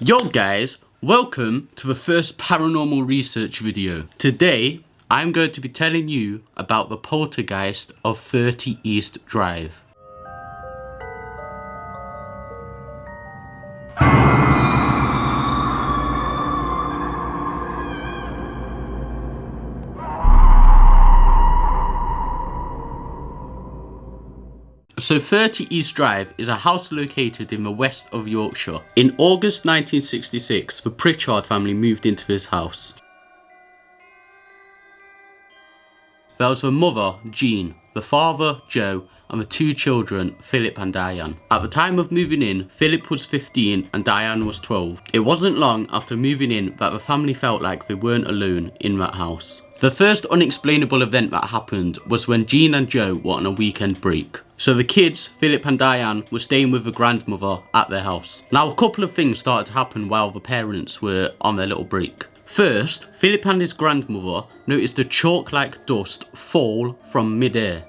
Yo guys, welcome to the first paranormal research video. Today, I'm going to be telling you about the poltergeist of 30 East Drive. So 30 East Drive is a house located in the west of Yorkshire. In August 1966, the Pritchard family moved into this house. There was the mother, Jeanne, the father, Joe, and the two children, Philip and Diane. At the time of moving in, Philip was 15 and Diane was 12. It wasn't long after moving in that the family felt like they weren't alone in that house. The first unexplainable event that happened was when Jeanne and Joe were on a weekend break. So the kids, Philip and Diane, were staying with the grandmother at their house. Now a couple of things started to happen while the parents were on their little break. First, Philip and his grandmother noticed a chalk-like dust fall from mid-air.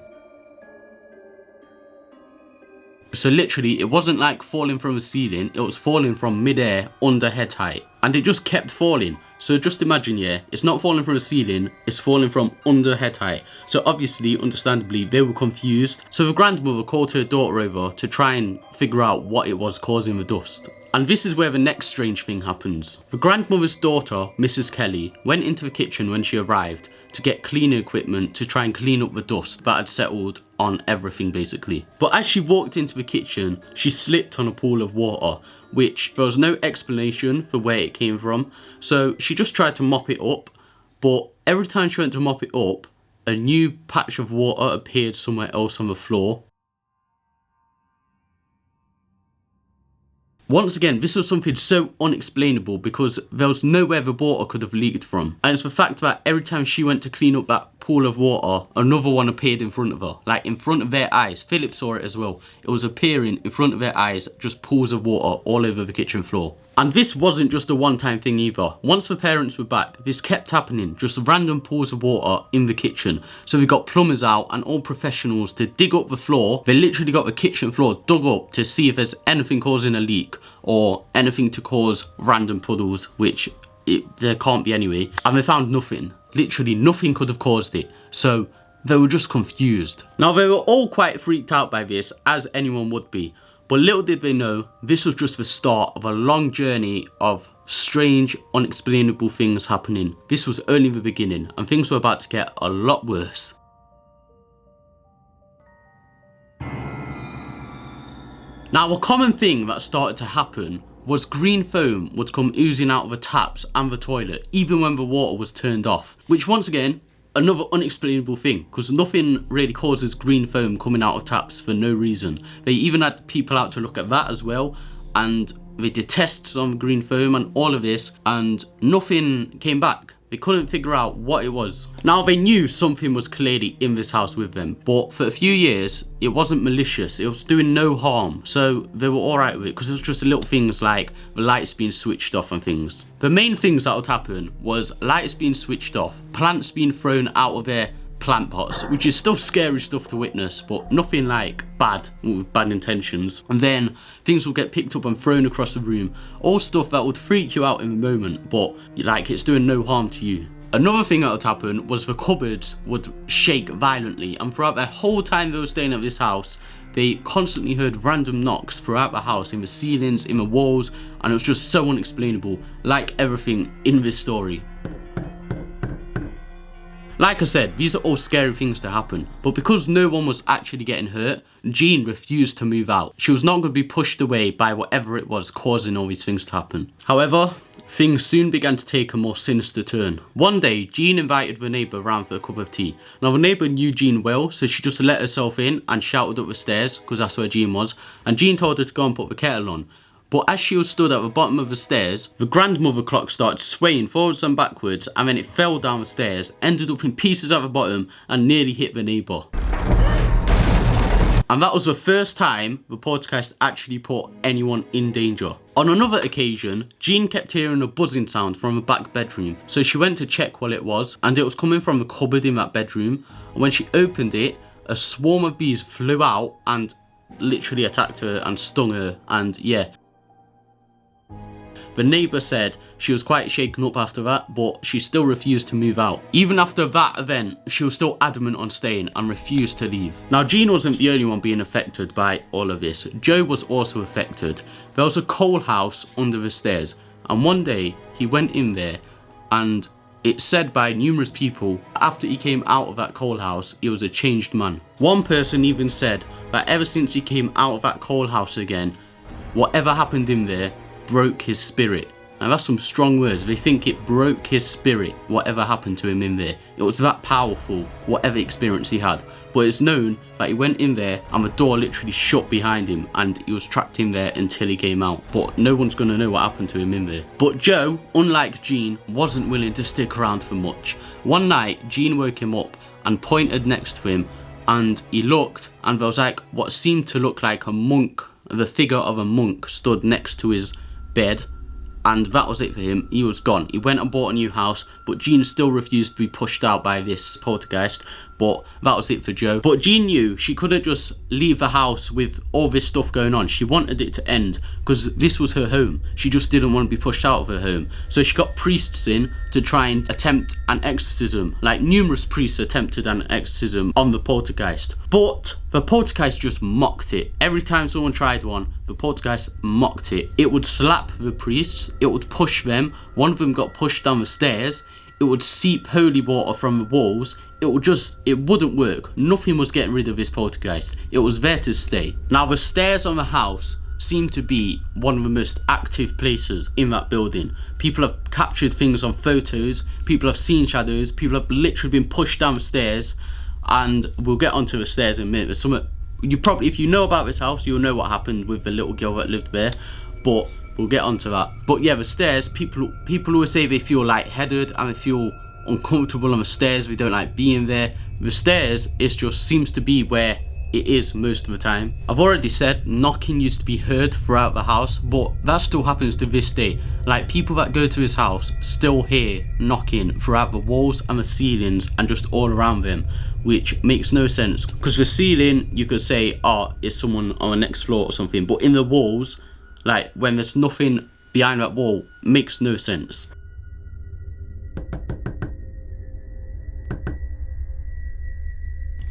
So literally, it wasn't like falling from the ceiling, it was falling from mid-air under head height. And it just kept falling. So just imagine, yeah, it's not falling from the ceiling, it's falling from under head height. So obviously, understandably, they were confused. So the grandmother called her daughter over to try and figure out what it was causing the dust. And this is where the next strange thing happens. The grandmother's daughter, Mrs. Kelly, went into the kitchen when she arrived to get cleaning equipment to try and clean up the dust that had settled on everything basically. But as she walked into the kitchen, she slipped on a pool of water, which there was no explanation for where it came from. So she just tried to mop it up, but every time she went to mop it up, a new patch of water appeared somewhere else on the floor. Once again, this was something so unexplainable because there was nowhere the water could have leaked from. And it's the fact that every time she went to clean up that pool of water, another one appeared in front of her. Like in front of their eyes. Philip saw it as well. It was appearing in front of their eyes, just pools of water all over the kitchen floor. And this wasn't just a one-time thing either. Once the parents were back, this kept happening, just random pools of water in the kitchen. So we got plumbers out and all professionals to dig up the floor. They literally got the kitchen floor dug up to see if there's anything causing a leak or anything to cause random puddles, which there can't be anyway. And they found nothing. Literally nothing could have caused it. So they were just confused. Now they were all quite freaked out by this, as anyone would be. But little did they know, this was just the start of a long journey of strange, unexplainable things happening. This was only the beginning, and things were about to get a lot worse. Now, a common thing that started to happen was green foam would come oozing out of the taps and the toilet, even when the water was turned off. Which, once again, another unexplainable thing, because nothing really causes green foam coming out of taps for no reason. They even had people out to look at that as well, and they did tests on green foam and all of this, and nothing came back. They couldn't figure out what it was. Now they knew something was clearly in this house with them, but for a few years it wasn't malicious, it was doing no harm, so they were alright with it because it was just little things like the lights being switched off and things. The main things that would happen was lights being switched off, plants being thrown out of their plant pots, which is still scary stuff to witness, but nothing like bad, with bad intentions. And then things will get picked up and thrown across the room, all stuff that would freak you out in the moment, but like it's doing no harm to you. Another thing that would happen was the cupboards would shake violently, and throughout the whole time they were staying at this house, they constantly heard random knocks throughout the house, in the ceilings, in the walls, and it was just so unexplainable, like everything in this story. Like I said, these are all scary things to happen, but because no one was actually getting hurt, Jeanne refused to move out. She was not going to be pushed away by whatever it was causing all these things to happen. However, things soon began to take a more sinister turn. One day, Jeanne invited the neighbour round for a cup of tea. Now the neighbour knew Jeanne well, so she just let herself in and shouted up the stairs, because that's where Jeanne was, and Jeanne told her to go and put the kettle on. But as she was stood at the bottom of the stairs, the grandmother clock started swaying forwards and backwards, and then it fell down the stairs, ended up in pieces at the bottom, and nearly hit the neighbour. And that was the first time the poltergeist actually put anyone in danger. On another occasion, Jeanne kept hearing a buzzing sound from the back bedroom, so she went to check what it was, and it was coming from the cupboard in that bedroom. And when she opened it, a swarm of bees flew out and literally attacked her and stung her, and yeah. The neighbour said she was quite shaken up after that, but she still refused to move out. Even after that event, she was still adamant on staying and refused to leave. Now, Jeanne wasn't the only one being affected by all of this. Joe was also affected. There was a coal house under the stairs, and one day he went in there, and it's said by numerous people, after he came out of that coal house, he was a changed man. One person even said that ever since he came out of that coal house again, whatever happened in there broke his spirit. And that's some strong words. They think it broke his spirit, whatever happened to him in there. It was that powerful, whatever experience he had. But it's known that he went in there and the door literally shut behind him and he was trapped in there until he came out. But no one's going to know what happened to him in there. But Joe, unlike Jeanne, wasn't willing to stick around for much. One night, Jeanne woke him up and pointed next to him, and he looked, and there was like what seemed to look like a monk. The figure of a monk stood next to his bed, and that was it for him. He was gone. He went and bought a new house, but Jeanne still refused to be pushed out by this poltergeist. But that was it for Joe. But Jeanne knew she couldn't just leave the house with all this stuff going on. She wanted it to end because this was her home. She just didn't want to be pushed out of her home. So she got priests in to try and attempt an exorcism. Like numerous priests attempted an exorcism on the poltergeist. But the poltergeist just mocked it. Every time someone tried one, the poltergeist mocked it. It would slap the priests. It would push them. One of them got pushed down the stairs. It would seep holy water from the walls. It wouldn't work. Nothing was getting rid of this poltergeist. It was there to stay. Now, the stairs on the house seem to be one of the most active places in that building. People have captured things on photos. People have seen shadows. People have literally been pushed down the stairs. And we'll get onto the stairs in a minute. There's some, you probably, if you know about this house, you'll know what happened with the little girl that lived there. But we'll get onto that. But yeah, the stairs, people always say they feel lightheaded and they feel uncomfortable on the stairs. They don't like being there. The stairs, it just seems to be where it is most of the time. I've already said knocking used to be heard throughout the house, but that still happens to this day. Like, people that go to his house still hear knocking throughout the walls and the ceilings and just all around them, which makes no sense, because the ceiling, you could say, oh, it's someone on the next floor or something, but in the walls, like when there's nothing behind that wall, makes no sense.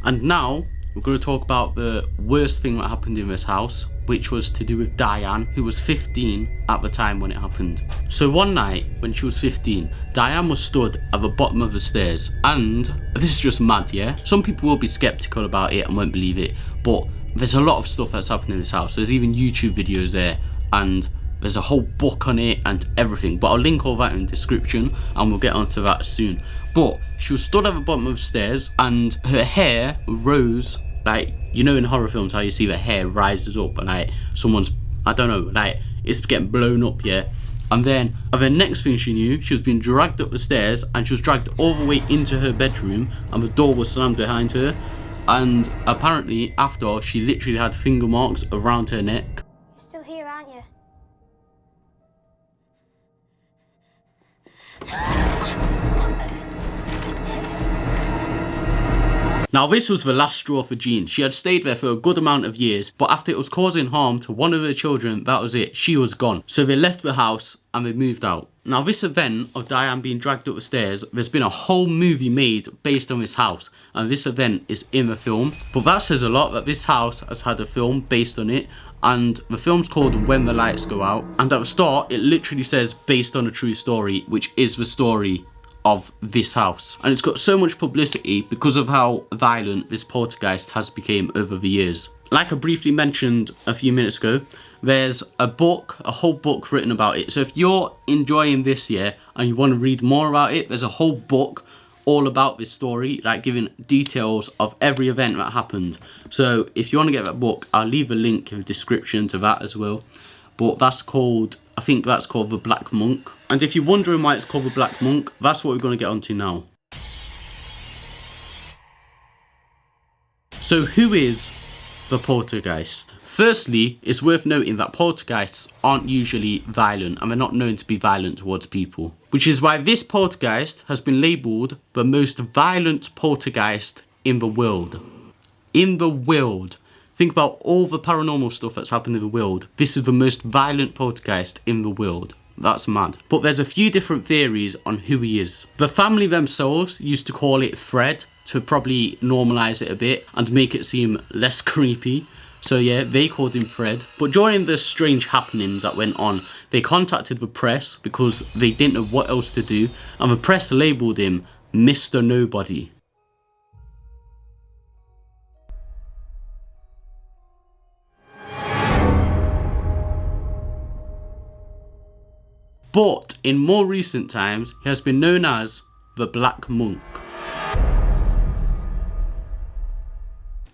And now we're going to talk about the worst thing that happened in this house, which was to do with Diane, who was 15 at the time when it happened. So one night when she was 15, Diane was stood at the bottom of the stairs, and this is just mad, yeah? Some people will be skeptical about it and won't believe it, but there's a lot of stuff that's happened in this house. There's even YouTube videos there, and there's a whole book on it and everything, but I'll link all that in the description and we'll get onto that soon. But she was stood at the bottom of the stairs and her hair rose, like, you know in horror films how you see the hair rises up and like someone's, I don't know, like it's getting blown up, yeah? And then the next thing she knew, she was being dragged up the stairs and she was dragged all the way into her bedroom and the door was slammed behind her. And apparently after, she literally had finger marks around her neck. You're still here, aren't you? Now, this was the last straw for Jeanne. She had stayed there for a good amount of years, but after it was causing harm to one of her children, that was it. She was gone. So they left the house and they moved out. Now, this event of Diane being dragged up the stairs, there's been a whole movie made based on this house, and this event is in the film. But that says a lot, that this house has had a film based on it, and the film's called When the Lights Go Out. And at the start, it literally says based on a true story, which is the story of this house. And it's got so much publicity because of how violent this poltergeist has become over the years. Like I briefly mentioned a few minutes ago, there's a book, a whole book written about it. So if you're enjoying this year and you want to read more about it, there's a whole book all about this story, like giving details of every event that happened. So if you want to get that book, I'll leave a link in the description to that as well. But that's called, I think that's called The Black Monk. And if you're wondering why it's called The Black Monk, that's what we're going to get onto now. So who is the poltergeist? Firstly, it's worth noting that poltergeists aren't usually violent and they're not known to be violent towards people, which is why this poltergeist has been labelled the most violent poltergeist in the world. In the world. Think about all the paranormal stuff that's happened in the world. This is the most violent poltergeist in the world. That's mad. But there's a few different theories on who he is. The family themselves used to call it Fred to probably normalise it a bit and make it seem less creepy. So yeah, they called him Fred. But during the strange happenings that went on, they contacted the press because they didn't know what else to do, and the press labelled him Mr. Nobody. But in more recent times, he has been known as the Black Monk.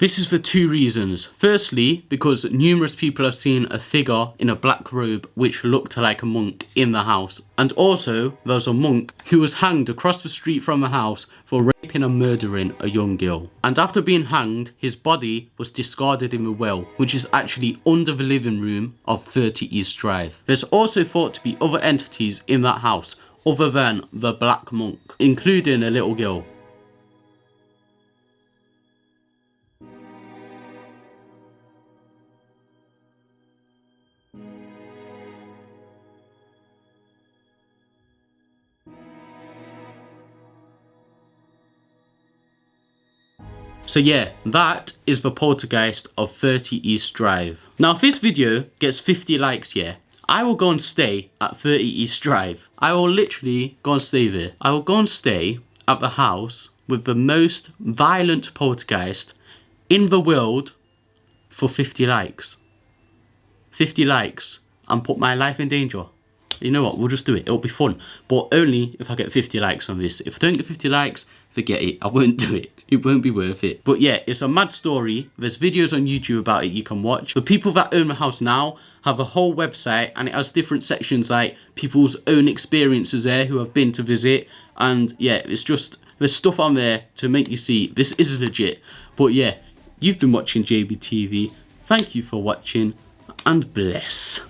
This is for two reasons. Firstly, because numerous people have seen a figure in a black robe which looked like a monk in the house. And also, there was a monk who was hanged across the street from the house for raping and murdering a young girl. And after being hanged, his body was discarded in the well, which is actually under the living room of 30 East Drive. There's also thought to be other entities in that house other than the Black Monk, including a little girl. So yeah, that is the Poltergeist of 30 East Drive. Now if this video gets 50 likes, yeah, I will go and stay at 30 East Drive. I will literally go and stay there. I will go and stay at the house with the most violent poltergeist in the world for 50 likes. 50 likes and put my life in danger. You know what, we'll just do it. It'll be fun. But only if I get 50 likes on this. If I don't get 50 likes, forget it. I won't do it. It won't be worth it. But yeah, it's a mad story. There's videos on YouTube about it you can watch. The people that own the house now have a whole website, and it has different sections like people's own experiences there who have been to visit. And yeah, it's just, there's stuff on there to make you see this is legit. But yeah, you've been watching JBTV. Thank you for watching, and bless.